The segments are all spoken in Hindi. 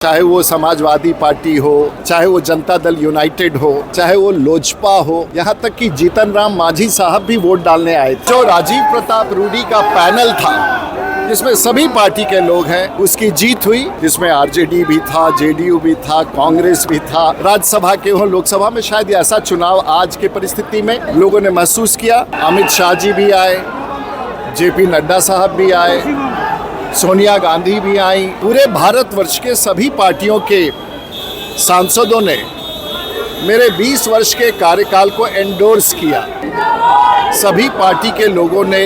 चाहे वो समाजवादी पार्टी हो, चाहे वो जनता दल यूनाइटेड हो, चाहे वो लोजपा हो, यहाँ तक कि जीतन राम मांझी साहब भी वोट डालने आए थे। जो राजीव प्रताप रूडी का पैनल था जिसमें सभी पार्टी के लोग हैं, उसकी जीत हुई, जिसमें आरजेडी भी था, जेडीयू भी था, कांग्रेस भी था। राज्यसभा के हो, लोकसभा में शायद ऐसा चुनाव आज के परिस्थिति में लोगों ने महसूस किया। अमित शाह जी भी आए, जेपी नड्डा साहब भी आए, सोनिया गांधी भी आई। पूरे भारतवर्ष के सभी पार्टियों के सांसदों ने मेरे 20 वर्ष के कार्यकाल को एंडोर्स किया। सभी पार्टी के लोगों ने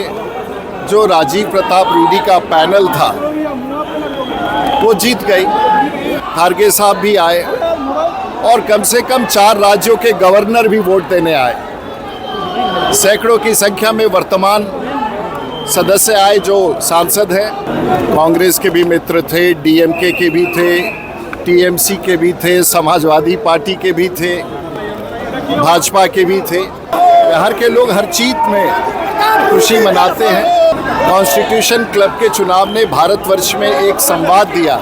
जो राजीव प्रताप रूडी का पैनल था वो जीत गई। खारगे साहब भी आए और कम से कम 4 राज्यों के गवर्नर भी वोट देने आए। सैकड़ों की संख्या में वर्तमान सदस्य आए जो सांसद हैं। कांग्रेस के भी मित्र थे, डीएमके के भी थे, टीएमसी के भी थे, समाजवादी पार्टी के भी थे, भाजपा के भी थे। बिहार के लोग हर जीत में खुशी मनाते हैं। कॉन्स्टिट्यूशन क्लब के चुनाव ने भारतवर्ष में एक संवाद दिया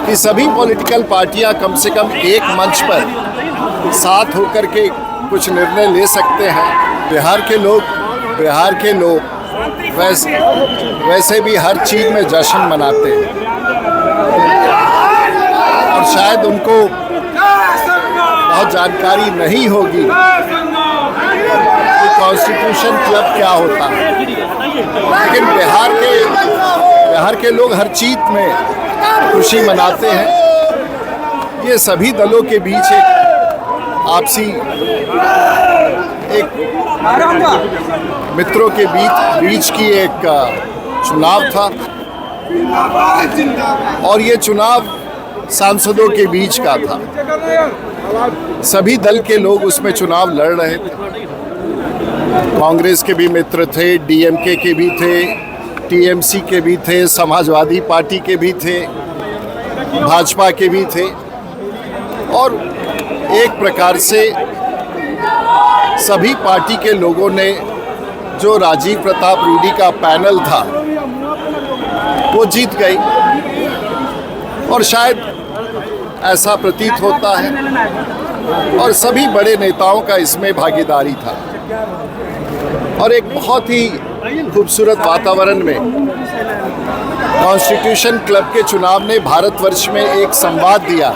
कि सभी पॉलिटिकल पार्टियां कम से कम एक मंच पर साथ होकर के कुछ निर्णय ले सकते हैं। बिहार के लोग वैसे भी हर चीज में जश्न मनाते हैं और शायद उनको बहुत जानकारी नहीं होगी कि कॉन्स्टिट्यूशन क्लब क्या होता है। लेकिन बिहार के लोग हर जीत में खुशी मनाते हैं। ये सभी दलों के बीच आपसी एक मित्रों के बीच की एक चुनाव था और ये चुनाव सांसदों के बीच का था। सभी दल के लोग उसमें चुनाव लड़ रहे थे। कांग्रेस के भी मित्र थे, डीएमके के भी थे, टीएमसी के भी थे, समाजवादी पार्टी के भी थे, भाजपा के भी थे और एक प्रकार से सभी पार्टी के लोगों ने जो राजीव प्रताप रूडी का पैनल था वो जीत गई और शायद ऐसा प्रतीत होता है और सभी बड़े नेताओं का इसमें भागीदारी था। और एक बहुत ही खूबसूरत वातावरण में कॉन्स्टिट्यूशन क्लब के चुनाव ने भारतवर्ष में एक संवाद दिया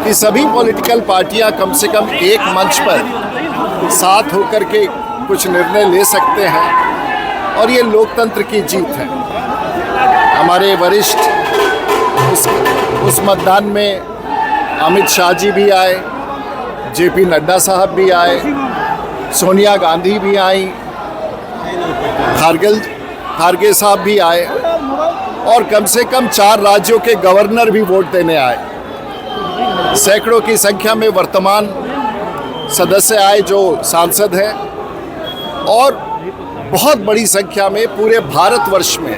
कि सभी पॉलिटिकल पार्टियां कम से कम एक मंच पर साथ होकर के कुछ निर्णय ले सकते हैं और ये लोकतंत्र की जीत है। हमारे वरिष्ठ उस मतदान में अमित शाह जी भी आए, जेपी नड्डा साहब भी आए, सोनिया गांधी भी आई, खारगे साहब भी आए और कम से कम 4 राज्यों के गवर्नर भी वोट देने आए। सैकड़ों की संख्या में वर्तमान सदस्य आए जो सांसद हैं और बहुत बड़ी संख्या में पूरे भारतवर्ष में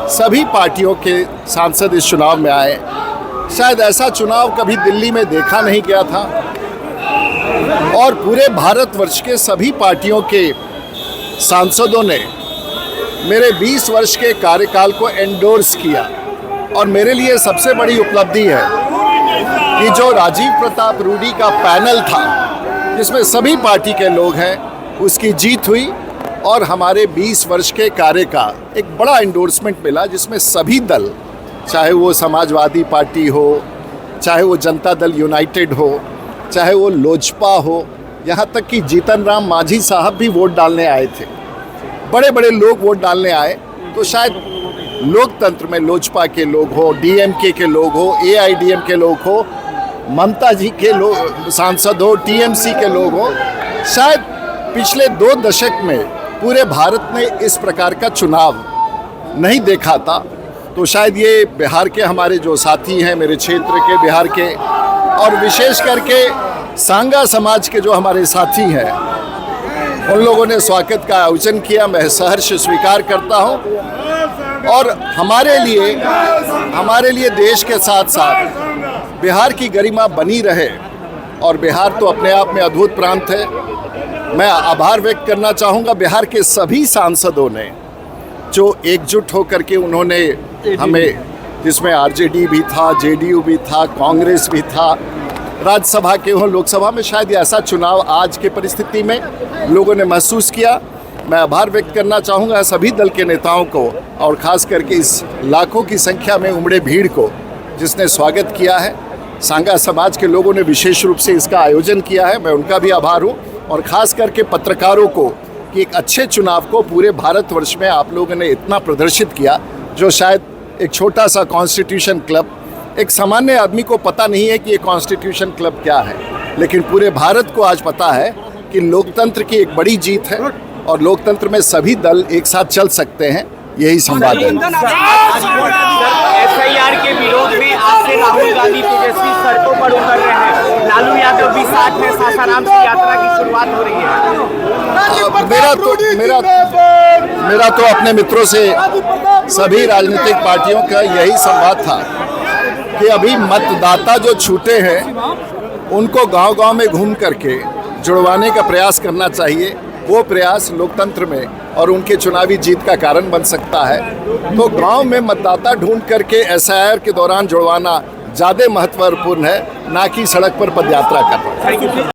सभी पार्टियों के सांसद इस चुनाव में आए। शायद ऐसा चुनाव कभी दिल्ली में देखा नहीं गया था और पूरे भारतवर्ष के सभी पार्टियों के सांसदों ने मेरे 20 वर्ष के कार्यकाल को एंडोर्स किया। और मेरे लिए सबसे बड़ी उपलब्धि है कि जो राजीव प्रताप रूडी का पैनल था जिसमें सभी पार्टी के लोग हैं, उसकी जीत हुई और हमारे 20 वर्ष के कार्य का एक बड़ा एंडोर्समेंट मिला जिसमें सभी दल, चाहे वो समाजवादी पार्टी हो, चाहे वो जनता दल यूनाइटेड हो, चाहे वो लोजपा हो, यहाँ तक कि जीतन राम मांझी साहब भी वोट डालने आए थे। बड़े बड़े लोग वोट डालने आए। तो शायद लोकतंत्र में लोजपा के लोग हो, डीएमके के लोग हो, एआईडीएम के लोग हो, ममता जी के लोग सांसद हो, टीएमसी के लोग हो, शायद पिछले 2 दशक में पूरे भारत ने इस प्रकार का चुनाव नहीं देखा था। तो शायद ये बिहार के हमारे जो साथी हैं, मेरे क्षेत्र के बिहार के और विशेष करके सांगा समाज के जो हमारे साथी हैं, उन लोगों ने स्वागत का आयोजन किया। मैं सहर्ष स्वीकार करता हूँ और हमारे लिए देश के साथ साथ बिहार की गरिमा बनी रहे। और बिहार तो अपने आप में अद्भुत प्रांत है। मैं आभार व्यक्त करना चाहूँगा बिहार के सभी सांसदों ने जो एकजुट होकर के उन्होंने हमें जिसमें आरजेडी भी था, जेडीयू भी था, कांग्रेस भी था, राज्यसभा के हों, लोकसभा में शायद ऐसा चुनाव आज के परिस्थिति में लोगों ने महसूस किया। मैं आभार व्यक्त करना चाहूँगा सभी दल के नेताओं को और ख़ास करके इस लाखों की संख्या में उमड़े भीड़ को जिसने स्वागत किया है। सांगा समाज के लोगों ने विशेष रूप से इसका आयोजन किया है, मैं उनका भी आभार हूँ। और ख़ास करके पत्रकारों को कि एक अच्छे चुनाव को पूरे भारतवर्ष में आप लोगों ने इतना प्रदर्शित किया, जो शायद एक छोटा सा कॉन्स्टिट्यूशन क्लब, एक सामान्य आदमी को पता नहीं है कि ये कॉन्स्टिट्यूशन क्लब क्या है, लेकिन पूरे भारत को आज पता है कि लोकतंत्र की एक बड़ी जीत है और लोकतंत्र में सभी दल एक साथ चल सकते हैं। यही संवाद है। एफआईआर के विरोध में आज से राहुल गांधी तेजस्वी सड़कों पर उतर रहे हैं। लालू यादव भी साथ में सासाराम से यात्रा की शुरुआत हो रही है। मेरा तो अपने मित्रों से सभी राजनीतिक पार्टियों का यही संवाद था कि अभी मतदाता जो छूटे हैं उनको गांव-गांव में घूम करके जुड़वाने का प्रयास करना चाहिए। वो प्रयास लोकतंत्र में और उनके चुनावी जीत का कारण बन सकता है। तो गांव में मतदाता ढूंढ करके एसआईआर के दौरान जुड़वाना ज़्यादा महत्वपूर्ण है, ना कि सड़क पर पदयात्रा करना।